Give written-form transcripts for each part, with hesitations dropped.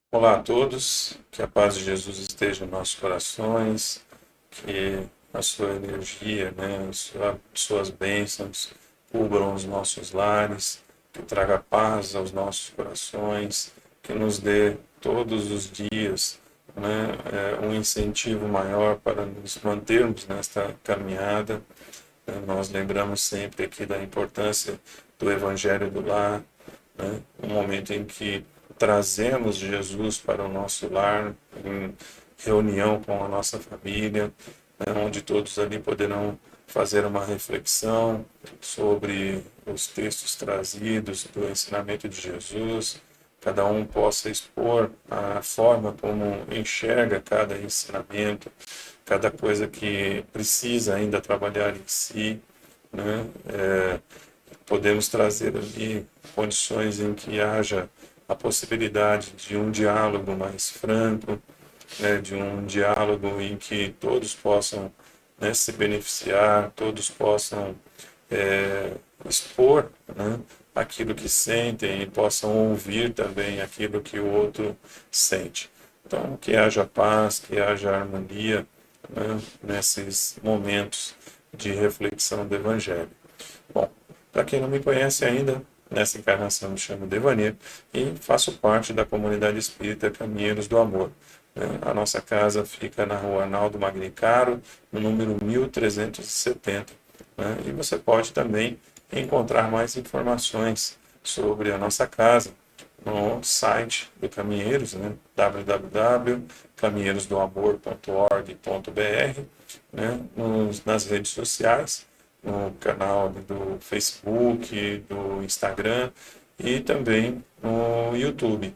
Olá a todos, que a paz de Jesus esteja em nossos corações, que a sua energia, suas bênçãos cubram os nossos lares, que traga paz aos nossos corações, que nos dê todos os dias, um incentivo maior para nos mantermos nesta caminhada. Nós lembramos sempre aqui da importância do Evangelho do Lar, um momento em que trazemos Jesus para o nosso lar, em reunião com a nossa família, onde todos ali poderão fazer uma reflexão sobre os textos trazidos do ensinamento de Jesus, cada um possa expor a forma como enxerga cada ensinamento, cada coisa que precisa ainda trabalhar em si, né? Podemos trazer ali condições em que haja a possibilidade de um diálogo mais franco, de um diálogo em que todos possam, se beneficiar, todos possam é, expor, aquilo que sentem e possam ouvir também aquilo que o outro sente. Então, que haja paz, que haja harmonia, nesses momentos de reflexão do Evangelho. Bom, para quem não me conhece ainda, nessa encarnação me chamo Devanir e faço parte da comunidade espírita Caminheiros do Amor. A nossa casa fica na rua Arnaldo Magnicaro, no número 1370. E você pode também encontrar mais informações sobre a nossa casa no site do Caminheiros, www.caminheirosdoamor.org.br, nas redes sociais, no canal do Facebook, do Instagram e também no YouTube,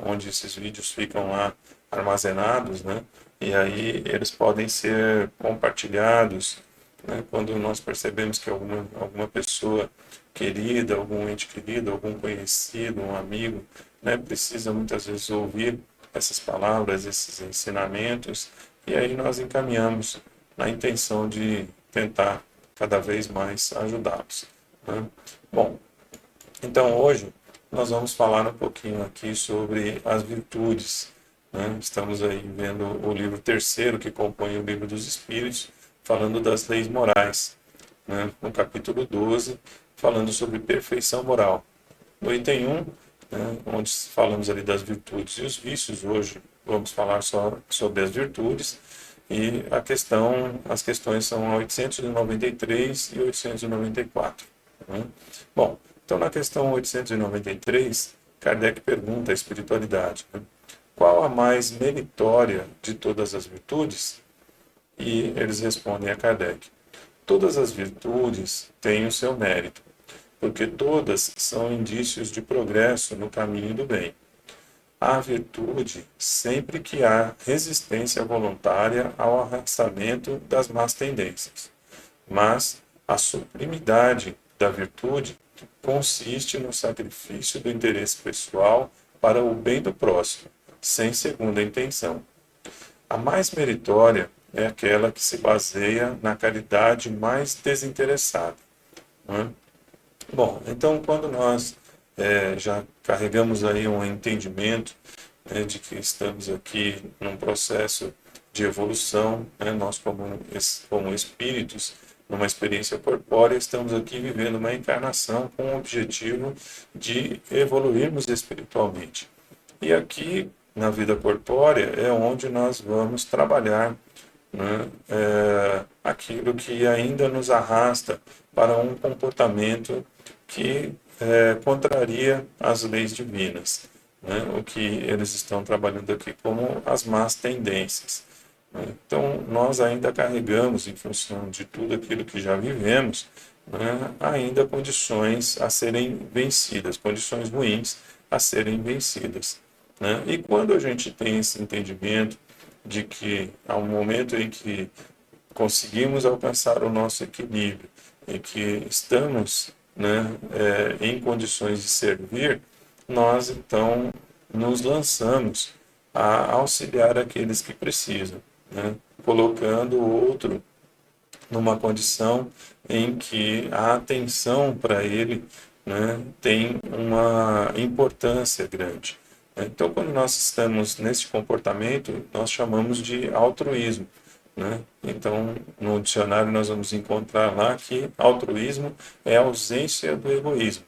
onde esses vídeos ficam lá armazenados, e aí eles podem ser compartilhados, quando nós percebemos que alguma pessoa querida, algum ente querido, algum conhecido, um amigo, precisa muitas vezes ouvir essas palavras, esses ensinamentos, e aí nós encaminhamos na intenção de tentar cada vez mais ajudá-los. Bom, então hoje nós vamos falar um pouquinho aqui sobre as virtudes. Estamos aí vendo o livro terceiro que compõe o livro dos Espíritos, falando das leis morais, no capítulo 12, falando sobre perfeição moral. No item 1, onde falamos ali das virtudes e os vícios, hoje vamos falar só sobre as virtudes, e as questões são a 893 e 894. Bom, então na questão 893, Kardec pergunta à espiritualidade, qual a mais meritória de todas as virtudes? E eles respondem a Kardec: todas as virtudes têm o seu mérito, porque todas são indícios de progresso no caminho do bem. Há virtude sempre que há resistência voluntária ao arrastamento das más tendências. Mas a sublimidade da virtude consiste no sacrifício do interesse pessoal para o bem do próximo, sem segunda intenção. A mais meritória é aquela que se baseia na caridade mais desinteressada. Não é? Bom, então quando nós já carregamos aí um entendimento, de que estamos aqui num processo de evolução, nós como espíritos, numa experiência corpórea, estamos aqui vivendo uma encarnação com o objetivo de evoluirmos espiritualmente. E aqui, na vida corpórea, é onde nós vamos trabalhar, aquilo que ainda nos arrasta para um comportamento que contraria as leis divinas, o que eles estão trabalhando aqui como as más tendências. Então, nós ainda carregamos, em função de tudo aquilo que já vivemos, ainda condições a serem vencidas, condições ruins a serem vencidas. E quando a gente tem esse entendimento de que há um momento em que conseguimos alcançar o nosso equilíbrio, em que estamos em condições de servir, nós então nos lançamos a auxiliar aqueles que precisam, colocando o outro numa condição em que a atenção para ele, tem uma importância grande. Então, quando nós estamos nesse comportamento, nós chamamos de altruísmo, né? Então, no dicionário nós vamos encontrar lá que altruísmo é a ausência do egoísmo,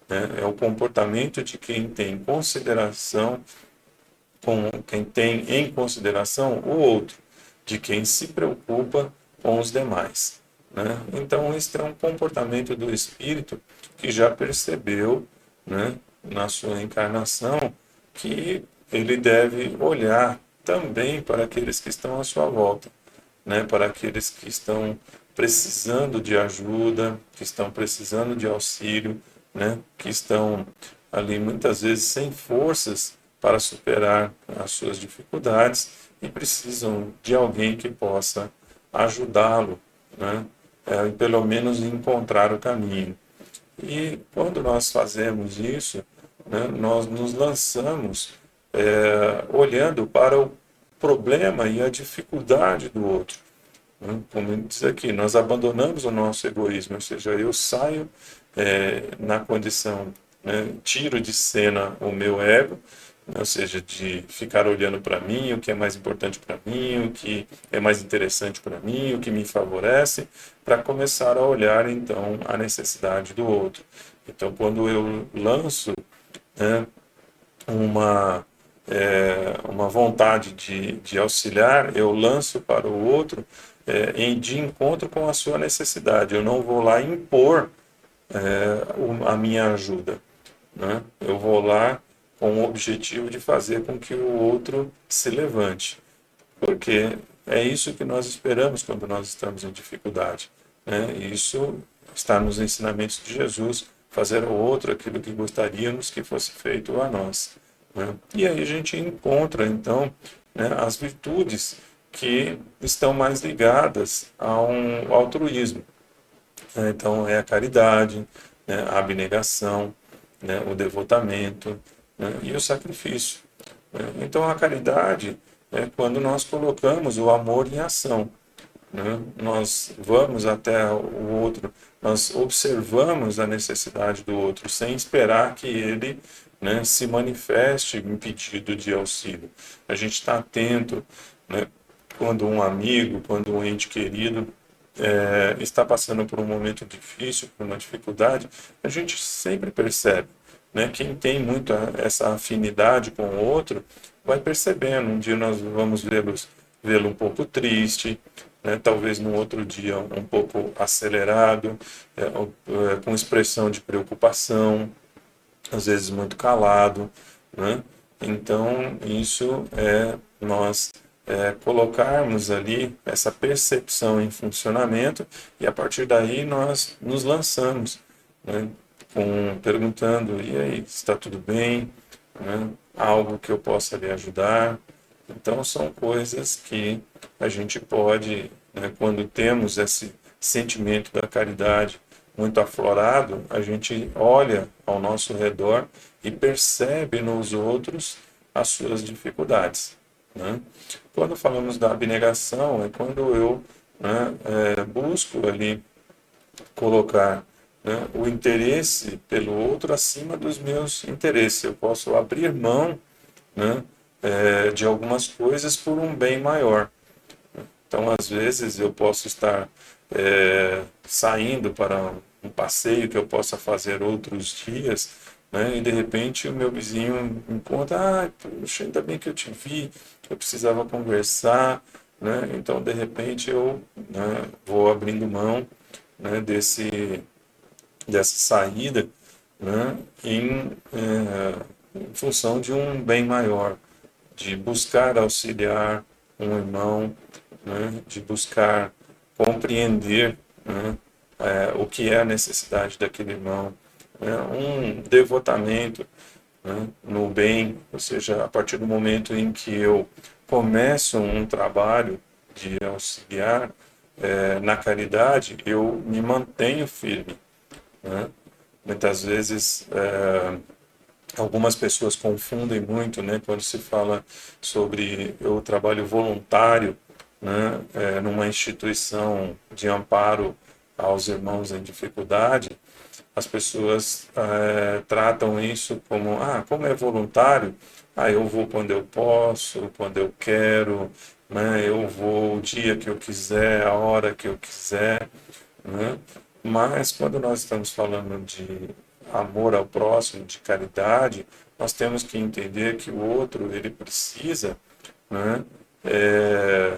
né? É o comportamento de quem tem consideração, com quem tem em consideração o outro, de quem se preocupa com os demais, né? Então, esse é um comportamento do espírito que já percebeu, né, na sua encarnação, que ele deve olhar também para aqueles que estão à sua volta, né, para aqueles que estão precisando de ajuda, que estão precisando de auxílio, né, que estão ali muitas vezes sem forças para superar as suas dificuldades e precisam de alguém que possa ajudá-lo, né, pelo menos encontrar o caminho. E quando nós fazemos isso, né, nós nos lançamos olhando para o problema e a dificuldade do outro, né? Como diz aqui, nós abandonamos o nosso egoísmo, ou seja, eu saio na condição, né, tiro de cena o meu ego, né, ou seja, de ficar olhando para mim, o que é mais importante para mim, o que é mais interessante para mim, o que me favorece, para começar a olhar então a necessidade do outro. Então, quando eu lanço, né, uma vontade de auxiliar, eu lanço para o outro de encontro com a sua necessidade. Eu não vou lá impor a minha ajuda, né? Eu vou lá com o objetivo de fazer com que o outro se levante, porque é isso que nós esperamos quando nós estamos em dificuldade, né? E isso está nos ensinamentos de Jesus, fazer ao outro aquilo que gostaríamos que fosse feito a nós, né? E aí a gente encontra, então, né, as virtudes que estão mais ligadas a um altruísmo, né? Então, é a caridade, né, a abnegação, né, o devotamento, né, e o sacrifício, né? Então, a caridade é quando nós colocamos o amor em ação, né? Nós vamos até o outro, nós observamos a necessidade do outro sem esperar que ele, né, se manifeste em pedido de auxílio. A gente está atento, né, quando um amigo, quando um ente querido está passando por um momento difícil, por uma dificuldade, a gente sempre percebe, né? Quem tem muito essa afinidade com o outro vai percebendo. Um dia nós vamos vê-lo um pouco triste, né? Talvez no outro dia um pouco acelerado, com expressão de preocupação, às vezes muito calado, né? Então, isso é nós colocarmos ali essa percepção em funcionamento e a partir daí nós nos lançamos, né? Perguntando, e aí, está tudo bem? Né? Algo que eu possa lhe ajudar? Então, são coisas que a gente pode, né, quando temos esse sentimento da caridade muito aflorado, a gente olha ao nosso redor e percebe nos outros as suas dificuldades, né? Quando falamos da abnegação, é quando eu, né, busco ali colocar, né, o interesse pelo outro acima dos meus interesses. Eu posso abrir mão, né, de algumas coisas por um bem maior. Então, às vezes, eu posso estar saindo para um passeio que eu possa fazer outros dias, né? E de repente o meu vizinho me conta, puxa, ainda bem que eu te vi, eu precisava conversar, né? Então, de repente, eu, né, vou abrindo mão, né, dessa saída, né, em função de um bem maior, de buscar auxiliar um irmão, né, de buscar compreender, né, o que é a necessidade daquele irmão, né, um devotamento, né, no bem, ou seja, a partir do momento em que eu começo um trabalho de auxiliar na caridade, eu me mantenho firme, né? Muitas vezes algumas pessoas confundem muito, né, quando se fala sobre o trabalho voluntário, né, numa instituição de amparo aos irmãos em dificuldade, as pessoas tratam isso como, como é voluntário, eu vou quando eu posso, quando eu quero, né? Eu vou o dia que eu quiser, a hora que eu quiser, né? Mas quando nós estamos falando de amor ao próximo, de caridade, nós temos que entender que o outro ele precisa, né, é,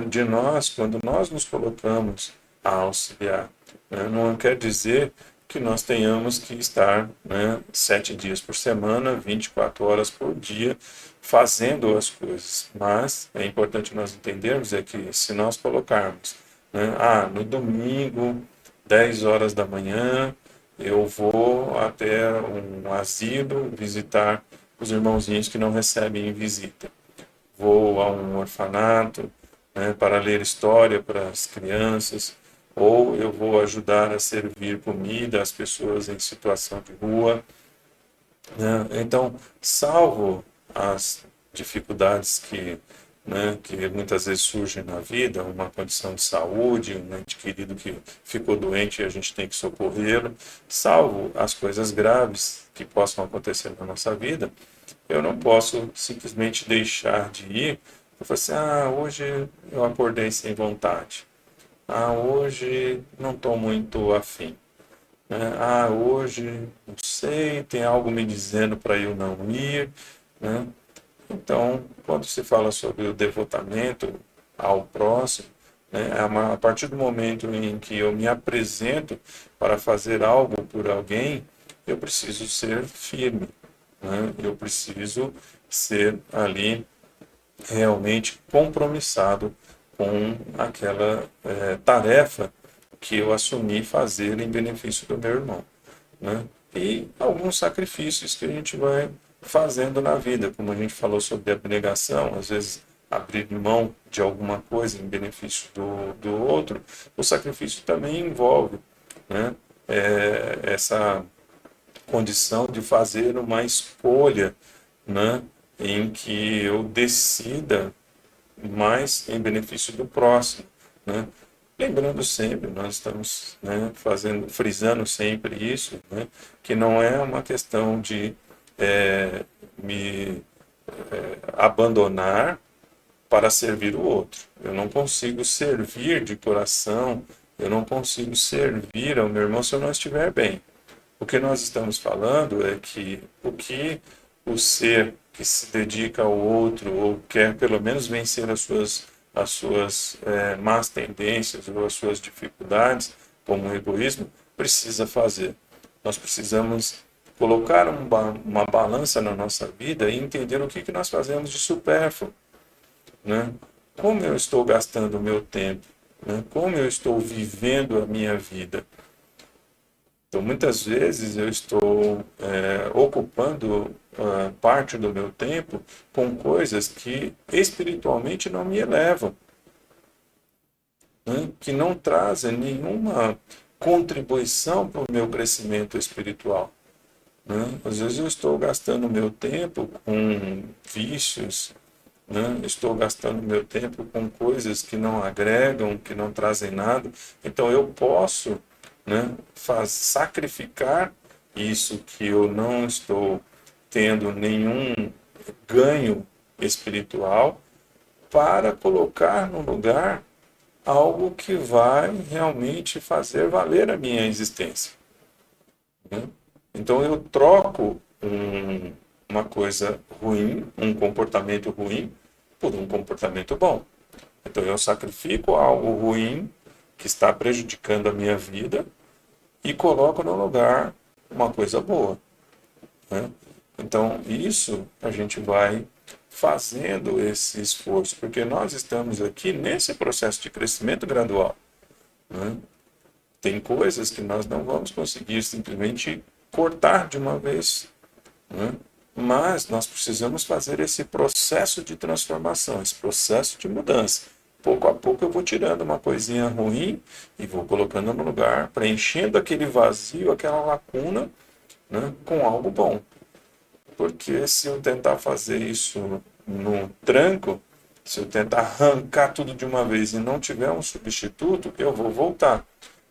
de nós quando nós nos colocamos a auxiliar. Né? Não quer dizer que nós tenhamos que estar, né, 7 dias por semana, 24 horas por dia, fazendo as coisas. Mas é importante nós entendermos que se nós colocarmos, né, no domingo, 10 horas da manhã, eu vou até um asilo visitar os irmãozinhos que não recebem visita. Vou a um orfanato, né, para ler história para as crianças, ou eu vou ajudar a servir comida às pessoas em situação de rua, né? Então, salvo as dificuldades que muitas vezes surgem na vida, uma condição de saúde, um ente querido que ficou doente e a gente tem que socorrê-lo, salvo as coisas graves que possam acontecer na nossa vida, eu não posso simplesmente deixar de ir. Eu falo assim, hoje eu acordei sem vontade. Hoje não estou muito afim, né? Hoje não sei, tem algo me dizendo para eu não ir, né? Então, quando se fala sobre o devotamento ao próximo, né, a partir do momento em que eu me apresento para fazer algo por alguém, eu preciso ser firme, né? Eu preciso ser ali realmente compromissado com aquela tarefa que eu assumi fazer em benefício do meu irmão, né? E alguns sacrifícios que a gente vai fazendo na vida, como a gente falou sobre a abnegação, às vezes abrir mão de alguma coisa em benefício do outro, o sacrifício também envolve, né, essa condição de fazer uma escolha, né, em que eu decida mais em benefício do próximo, né? Lembrando sempre, nós estamos, né, frisando sempre isso, né, que não é uma questão de me abandonar para servir o outro. Eu não consigo servir de coração, eu não consigo servir ao meu irmão se eu não estiver bem. O que nós estamos falando é que o que o ser que se dedica ao outro ou quer pelo menos vencer as suas más tendências ou as suas dificuldades, como o egoísmo, precisa fazer. Nós precisamos colocar uma balança na nossa vida e entender o que nós fazemos de supérfluo, né? Como eu estou gastando o meu tempo, né? Como eu estou vivendo a minha vida. Então, muitas vezes eu estou ocupando parte do meu tempo com coisas que espiritualmente não me elevam, né? Que não trazem nenhuma contribuição para o meu crescimento espiritual, né? Às vezes eu estou gastando meu tempo com vícios, né? Estou gastando meu tempo com coisas que não agregam, que não trazem nada. Então eu posso, né, sacrificar isso que eu não estou tendo nenhum ganho espiritual para colocar no lugar algo que vai realmente fazer valer a minha existência, né? Então eu troco uma coisa ruim, um comportamento ruim, por um comportamento bom. Então eu sacrifico algo ruim que está prejudicando a minha vida e coloco no lugar uma coisa boa, né? Então isso a gente vai fazendo esse esforço, porque nós estamos aqui nesse processo de crescimento gradual, né? Tem coisas que nós não vamos conseguir simplesmente cortar de uma vez, né? Mas nós precisamos fazer esse processo de transformação, esse processo de mudança. Pouco a pouco eu vou tirando uma coisinha ruim e vou colocando no lugar, preenchendo aquele vazio, aquela lacuna, né, com algo bom. Porque se eu tentar fazer isso no tranco, se eu tentar arrancar tudo de uma vez e não tiver um substituto, eu vou voltar.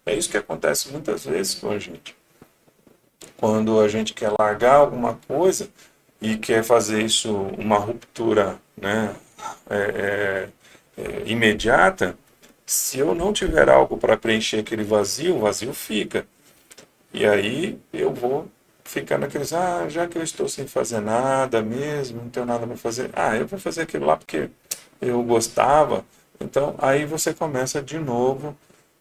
É isso que acontece muitas vezes com a gente. quando a gente quer largar alguma coisa e quer fazer isso uma ruptura, né, imediata, se eu não tiver algo para preencher aquele vazio, o vazio fica. E aí eu vou ficar naqueles, já que eu estou sem fazer nada mesmo, não tenho nada para fazer, eu vou fazer aquilo lá porque eu gostava. Então aí você começa de novo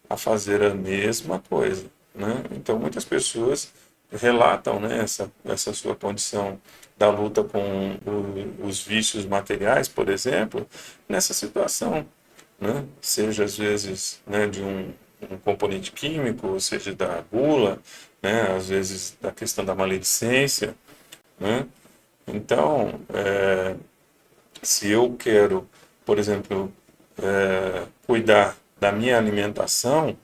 a fazer a mesma coisa, né? Então muitas pessoas relatam, né, essa sua condição da luta com os vícios materiais, por exemplo, nessa situação, né? Seja às vezes, né, de um componente químico, seja da gula, né, às vezes da questão da maledicência, né? Então, se eu quero, por exemplo, cuidar da minha alimentação,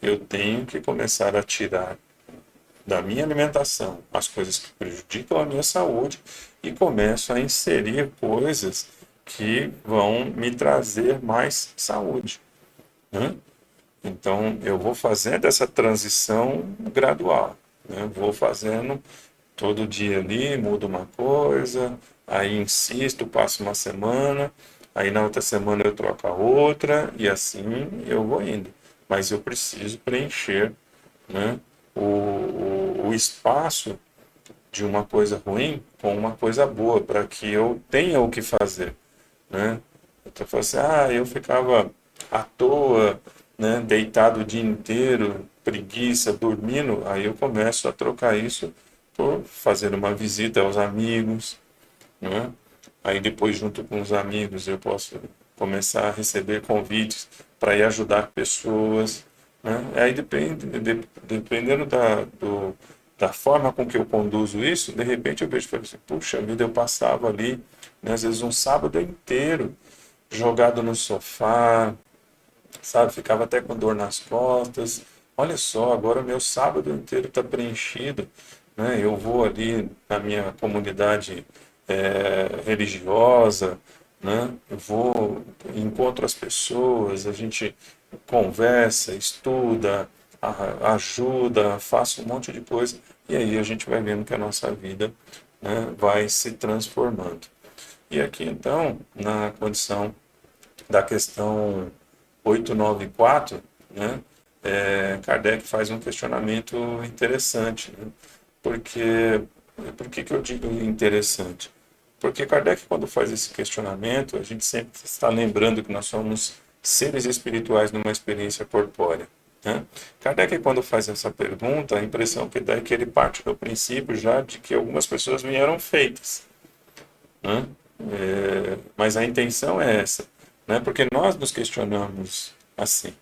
eu tenho que começar a tirar da minha alimentação as coisas que prejudicam a minha saúde e começo a inserir coisas que vão me trazer mais saúde, né? Então, eu vou fazendo essa transição gradual, né? Vou fazendo todo dia ali, mudo uma coisa, aí insisto, passo uma semana, aí na outra semana eu troco a outra, e assim eu vou indo. Mas eu preciso preencher, né, o espaço de uma coisa ruim com uma coisa boa, para que eu tenha o que fazer, né? Então, falando assim, eu ficava à toa, né, deitado o dia inteiro, preguiça, dormindo, aí eu começo a trocar isso por fazer uma visita aos amigos, né? Aí depois, junto com os amigos, eu posso começar a receber convites para ir ajudar pessoas, né? Aí dependendo da forma com que eu conduzo isso, de repente eu vejo, assim, puxa vida, eu passava ali, né, às vezes um sábado inteiro, jogado no sofá, sabe? Ficava até com dor nas costas. Olha só, agora meu sábado inteiro está preenchido, né? Eu vou ali na minha comunidade religiosa, né? Eu vou, encontro as pessoas, a gente conversa, estuda, ajuda, faça um monte de coisa, e aí a gente vai vendo que a nossa vida, né, vai se transformando. E aqui então, na condição da questão 894, né, Kardec faz um questionamento interessante, né? Porque, por que eu digo interessante? Porque Kardec, quando faz esse questionamento, a gente sempre está lembrando que nós somos seres espirituais numa experiência corpórea, né? Kardec, quando faz essa pergunta, a impressão que dá é que ele parte do princípio já de que algumas pessoas vieram feitas, né? Mas a intenção é essa, né? Porque nós nos questionamos assim,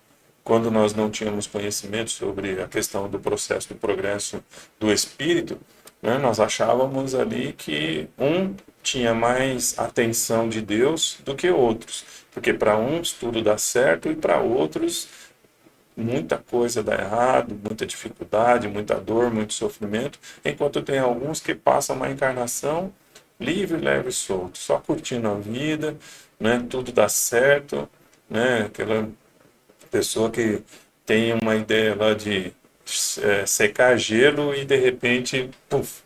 quando nós não tínhamos conhecimento sobre a questão do processo do progresso do espírito, né? Nós achávamos ali que um tinha mais atenção de Deus do que outros, porque para uns tudo dá certo e para outros muita coisa dá errado, muita dificuldade, muita dor, muito sofrimento, enquanto tem alguns que passam uma encarnação livre, leve e solto, só curtindo a vida, né? Tudo dá certo, né? Aquela pessoa que tem uma ideia lá de secar gelo e de repente, puf,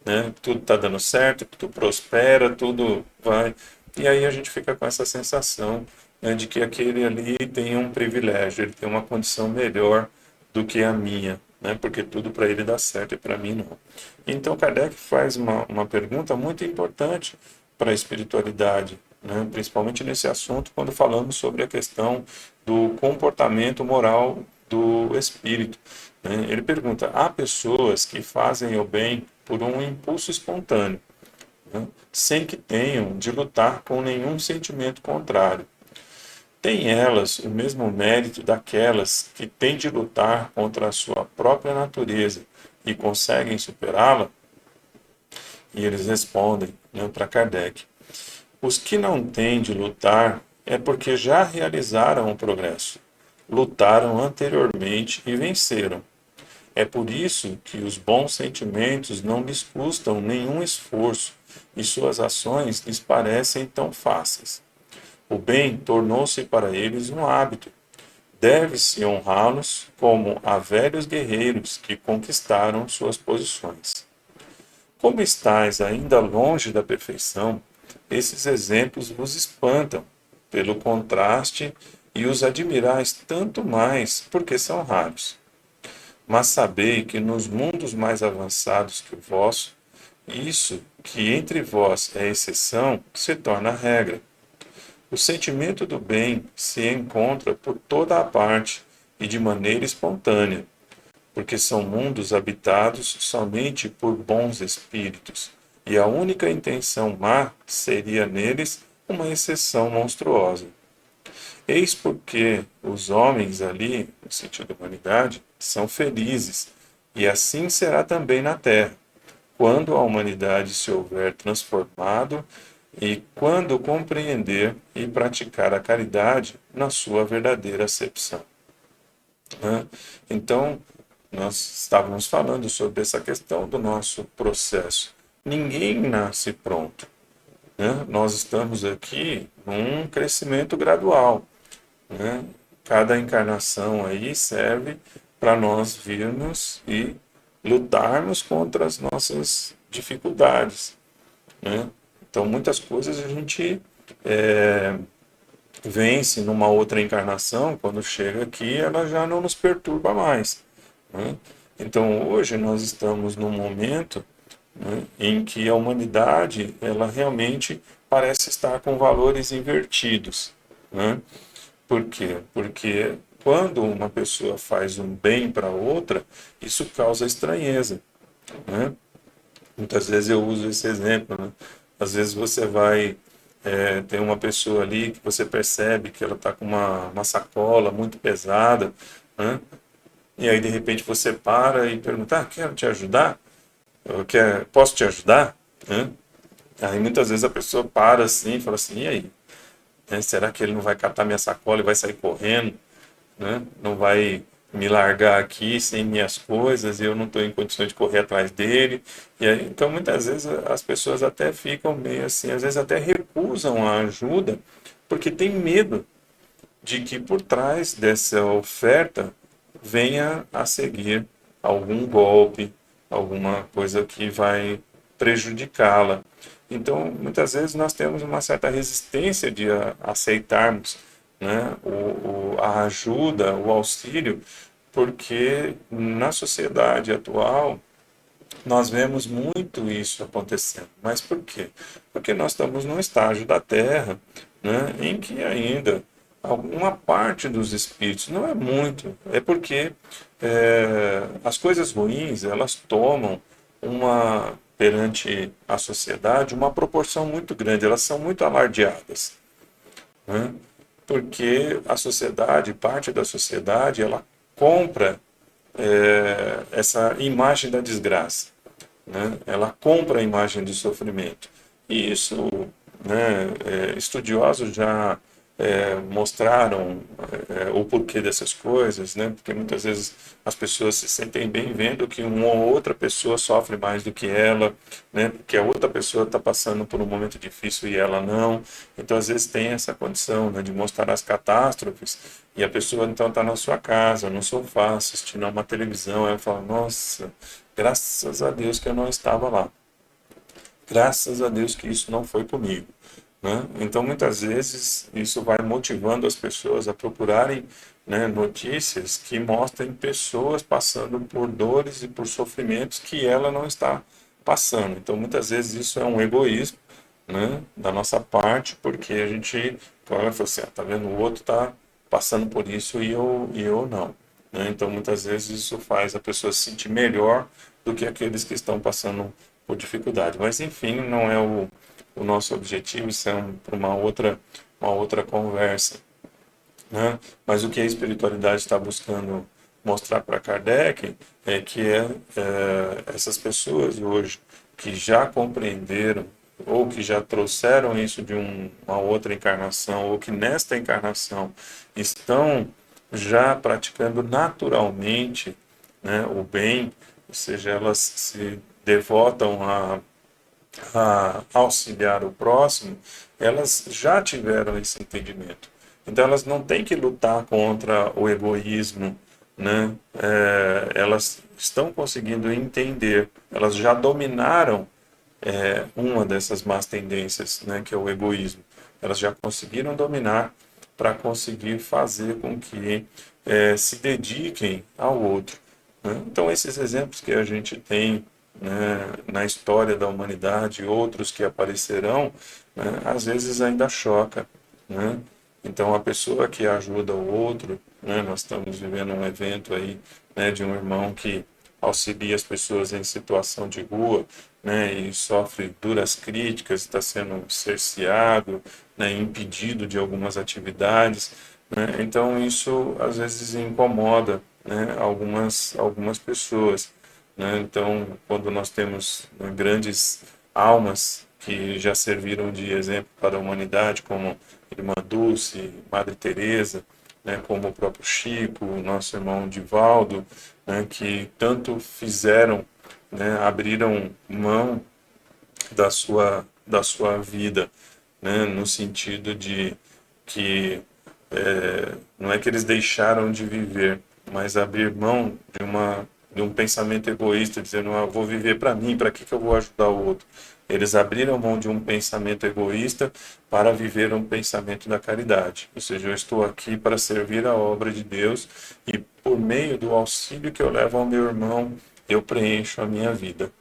né? Tudo está dando certo, tudo prospera, tudo vai. E aí a gente fica com essa sensação, né, de que aquele ali tem um privilégio, ele tem uma condição melhor do que a minha, né? Porque tudo para ele dá certo e para mim não. Então Kardec faz uma pergunta muito importante para a espiritualidade, né? Principalmente nesse assunto, quando falamos sobre a questão do comportamento moral do espírito, né? Ele pergunta: há pessoas que fazem o bem por um impulso espontâneo, né, sem que tenham de lutar com nenhum sentimento contrário. Têm elas o mesmo mérito daquelas que têm de lutar contra a sua própria natureza e conseguem superá-la? E eles respondem, né, para Kardec: os que não têm de lutar é porque já realizaram o progresso, lutaram anteriormente e venceram. É por isso que os bons sentimentos não lhes custam nenhum esforço e suas ações lhes parecem tão fáceis. O bem tornou-se para eles um hábito. Deve-se honrá-los como a velhos guerreiros que conquistaram suas posições. Como estáis ainda longe da perfeição, esses exemplos vos espantam pelo contraste e os admirais tanto mais porque são raros. Mas sabei que nos mundos mais avançados que o vosso, isso que entre vós é exceção se torna regra. O sentimento do bem se encontra por toda a parte e de maneira espontânea, porque são mundos habitados somente por bons espíritos, e a única intenção má seria neles uma exceção monstruosa. Eis porque os homens ali, no sentido da humanidade, são felizes, e assim será também na Terra, quando a humanidade se houver transformado e quando compreender e praticar a caridade na sua verdadeira acepção. Então, nós estávamos falando sobre essa questão do nosso processo. Ninguém nasce pronto. Nós estamos aqui num crescimento gradual. Cada encarnação aí serve para nós virmos e lutarmos contra as nossas dificuldades. Então, muitas coisas a gente vence numa outra encarnação, quando chega aqui, ela já não nos perturba mais. Então, hoje nós estamos num momento em que a humanidade ela realmente parece estar com valores invertidos. Por quê? Porque quando uma pessoa faz um bem para outra, isso causa estranheza. Muitas vezes eu uso esse exemplo. Às vezes você vai, tem uma pessoa ali que você percebe que ela está com uma sacola muito pesada, e aí de repente você para e pergunta, quero te ajudar? Posso te ajudar? Aí muitas vezes a pessoa para assim e fala assim, e aí? Será que ele não vai catar minha sacola e vai sair correndo? Não vai me largar aqui sem minhas coisas e eu não estou em condições de correr atrás dele. E aí, então, muitas vezes as pessoas até ficam meio assim, às vezes até recusam a ajuda, porque tem medo de que por trás dessa oferta venha a seguir algum golpe, alguma coisa que vai prejudicá-la. Então, muitas vezes nós temos uma certa resistência de aceitarmos a ajuda, o auxílio, porque na sociedade atual nós vemos muito isso acontecendo. Mas por quê? Porque nós estamos num estágio da Terra em que ainda alguma parte dos espíritos, não é muito, é porque as coisas ruins elas tomam perante a sociedade uma proporção muito grande, elas são muito alardeadas. Porque a sociedade, parte da sociedade, ela compra essa imagem da desgraça. Ela compra a imagem do sofrimento. E isso, estudiosos já mostraram o porquê dessas coisas, porque muitas vezes as pessoas se sentem bem vendo que uma ou outra pessoa sofre mais do que ela, porque a outra pessoa está passando por um momento difícil e ela não. Então, às vezes tem essa condição de mostrar as catástrofes e a pessoa então está na sua casa, no sofá, assistindo a uma televisão, ela fala, nossa, graças a Deus que eu não estava lá. Graças a Deus que isso não foi comigo. Então, muitas vezes, isso vai motivando as pessoas a procurarem notícias que mostrem pessoas passando por dores e por sofrimentos que ela não está passando. Então, muitas vezes, isso é um egoísmo da nossa parte, porque a gente fala assim, tá vendo, o outro está passando por isso e eu não. Então, muitas vezes, isso faz a pessoa se sentir melhor do que aqueles que estão passando por dificuldade. Mas, enfim, não é o nosso objetivo, isso é para uma outra conversa. Mas o que a espiritualidade está buscando mostrar para Kardec é que essas pessoas hoje que já compreenderam ou que já trouxeram isso de uma outra encarnação ou que nesta encarnação estão já praticando naturalmente o bem, ou seja, elas se devotam a auxiliar o próximo, elas já tiveram esse entendimento. Então elas não têm que lutar contra o egoísmo, né? Elas estão conseguindo entender, elas já dominaram uma dessas más tendências, né, que é o egoísmo. Elas já conseguiram dominar para conseguir fazer com que se dediquem ao outro, né? Então, esses exemplos que a gente tem, né, na história da humanidade, outros que aparecerão, né, às vezes ainda choca, né? Então, a pessoa que ajuda o outro, né, nós estamos vivendo um evento aí, né, de um irmão que auxilia as pessoas em situação de rua, né, e sofre duras críticas, está sendo cerceado, né, impedido de algumas atividades, né? Então isso às vezes incomoda, né, algumas pessoas, né? Então quando nós temos, né, grandes almas que já serviram de exemplo para a humanidade, como Irmã Dulce, Madre Teresa, né, como o próprio Chico, o nosso irmão Divaldo, né, que tanto fizeram, né, abriram mão da sua vida, né, no sentido de que não é que eles deixaram de viver, mas abrir mão de um pensamento egoísta, dizendo, ah, eu vou viver para mim, para que eu vou ajudar o outro? Eles abriram mão de um pensamento egoísta para viver um pensamento da caridade. Ou seja, eu estou aqui para servir a obra de Deus e por meio do auxílio que eu levo ao meu irmão, eu preencho a minha vida,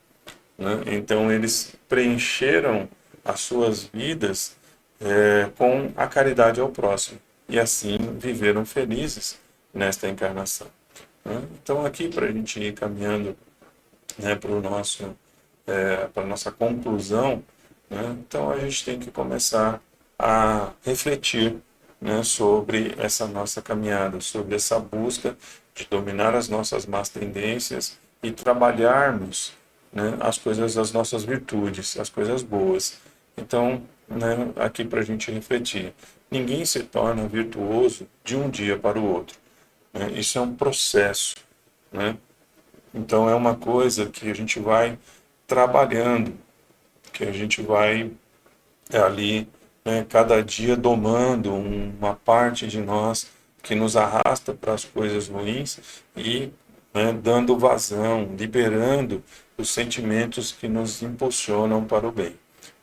né? Então eles preencheram as suas vidas com a caridade ao próximo e assim viveram felizes nesta encarnação, né? Então aqui para a gente ir caminhando, né, para a nossa conclusão, né, então a gente tem que começar a refletir, né, sobre essa nossa caminhada, sobre essa busca de dominar as nossas más tendências e trabalharmos, né, as nossas virtudes, as coisas boas. Então, né, aqui para a gente refletir, ninguém se torna virtuoso de um dia para o outro, né? Isso é um processo, né? Então é uma coisa que a gente vai trabalhando, que a gente vai ali, né, cada dia domando uma parte de nós que nos arrasta para as coisas ruins e, né, dando vazão, liberando os sentimentos que nos impulsionam para o bem,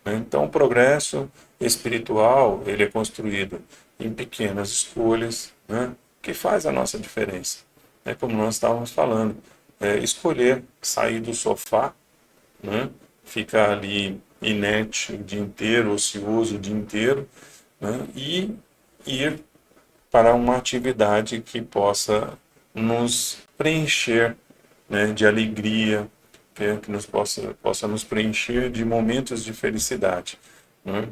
né? Então o progresso espiritual ele é construído em pequenas escolhas, né, que faz a nossa diferença. É como nós estávamos falando, escolher sair do sofá, né? Ficar ali inerte o dia inteiro, ocioso o dia inteiro, né? E ir para uma atividade que possa nos preencher, né, de alegria, que possa nos preencher de momentos de felicidade, né?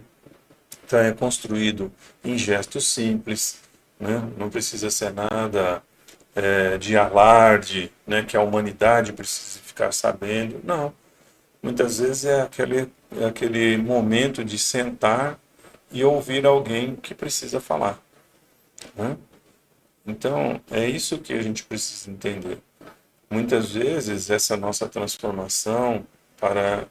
Então é construído em gestos simples, né? Não precisa ser nada de alarde, né, que a humanidade precisa ficar sabendo. Não, muitas vezes é aquele momento de sentar e ouvir alguém que precisa falar, né? Então, é isso que a gente precisa entender. Muitas vezes, essa nossa transformação para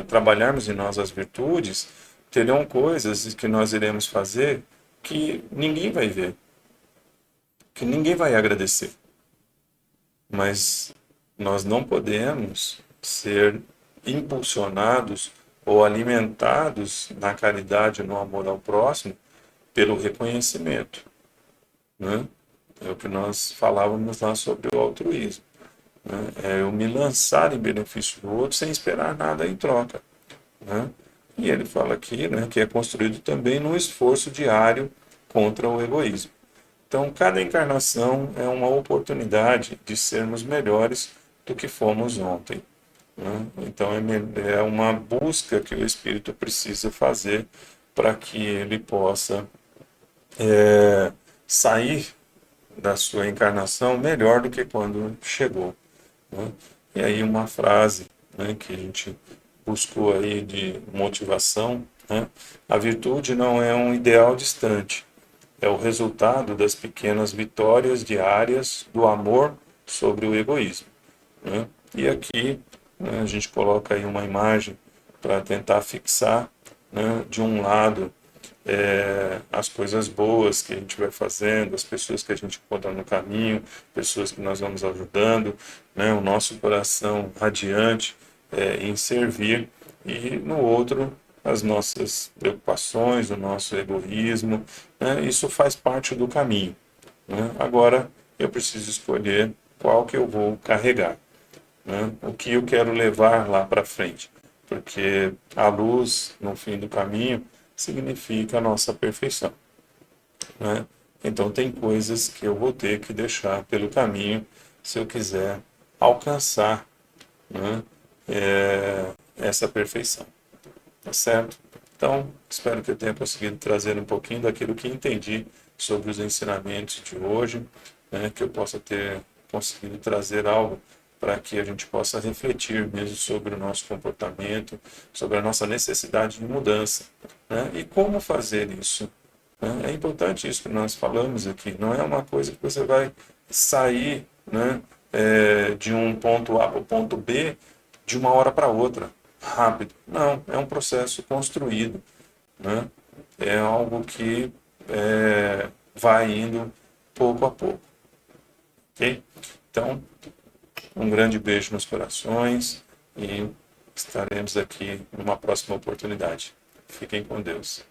trabalharmos em nós as virtudes, terão coisas que nós iremos fazer que ninguém vai ver, que ninguém vai agradecer. Mas nós não podemos ser impulsionados ou alimentados na caridade, no amor ao próximo, pelo reconhecimento, né? É o que nós falávamos lá sobre o altruísmo, né? É eu me lançar em benefício do outro sem esperar nada em troca, né? E ele fala aqui, né, que é construído também no esforço diário contra o egoísmo. Então, cada encarnação é uma oportunidade de sermos melhores do que fomos ontem, né? Então, é uma busca que o espírito precisa fazer para que ele possa sair da sua encarnação melhor do que quando chegou, né? E aí uma frase, né, que a gente buscou aí de motivação, né? A virtude não é um ideal distante, é o resultado das pequenas vitórias diárias do amor sobre o egoísmo, né? E aqui, né, a gente coloca aí uma imagem para tentar fixar, né, de um lado as coisas boas que a gente vai fazendo, as pessoas que a gente encontra no caminho, pessoas que nós vamos ajudando, né? O nosso coração radiante em servir, e no outro as nossas preocupações, o nosso egoísmo, né? Isso faz parte do caminho, né? Agora eu preciso escolher qual que eu vou carregar, né? O que eu quero levar lá para frente, porque a luz no fim do caminho significa a nossa perfeição, né? Então tem coisas que eu vou ter que deixar pelo caminho se eu quiser alcançar, né, essa perfeição, tá certo? Então, espero que eu tenha conseguido trazer um pouquinho daquilo que entendi sobre os ensinamentos de hoje, né, que eu possa ter conseguido trazer algo para que a gente possa refletir mesmo sobre o nosso comportamento, sobre a nossa necessidade de mudança, né, e como fazer isso, né? É importante isso que nós falamos aqui, não é uma coisa que você vai sair, né, de um ponto A para o ponto B de uma hora para outra, rápido. Não, é um processo construído, né? É algo que vai indo pouco a pouco, ok? Então, um grande beijo nos corações e estaremos aqui numa próxima oportunidade. Fiquem com Deus.